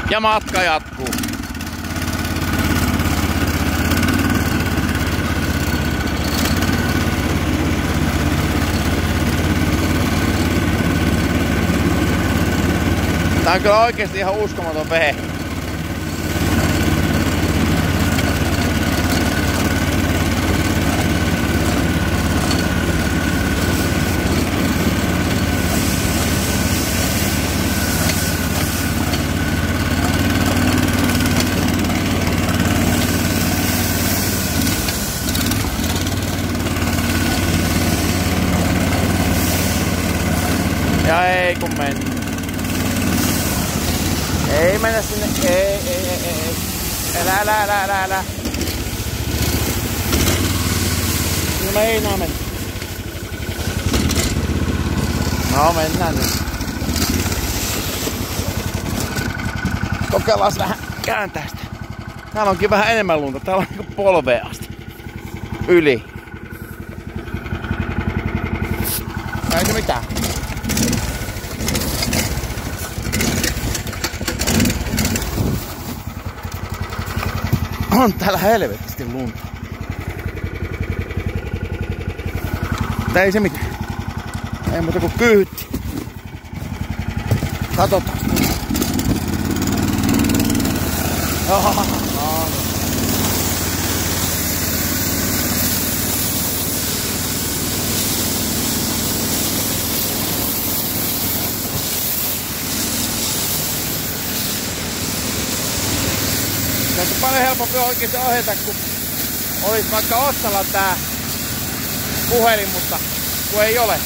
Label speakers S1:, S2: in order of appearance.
S1: Ja matka jatkuu. Tää on kyllä oikeesti ihan uskomaton vehe. Ja ei kun mennä. Ei mennä sinne. Ei. Älä. No me ei mennä. No mennään nyt. Kokeillaan vähän kääntää sitä. Täällä onkin vähän enemmän lunta. Täällä on niinku polveen asti. Yli. Ei se mitään. On täällä helvetisti lunta. Mutta ei se mitään. Ei muuta kuin kyyhti. Katsotaan. No. Tässä on paljon helpompi oikeesti ohjata, kun olisi vaikka otsalla tää puhelin, mutta kun ei ole.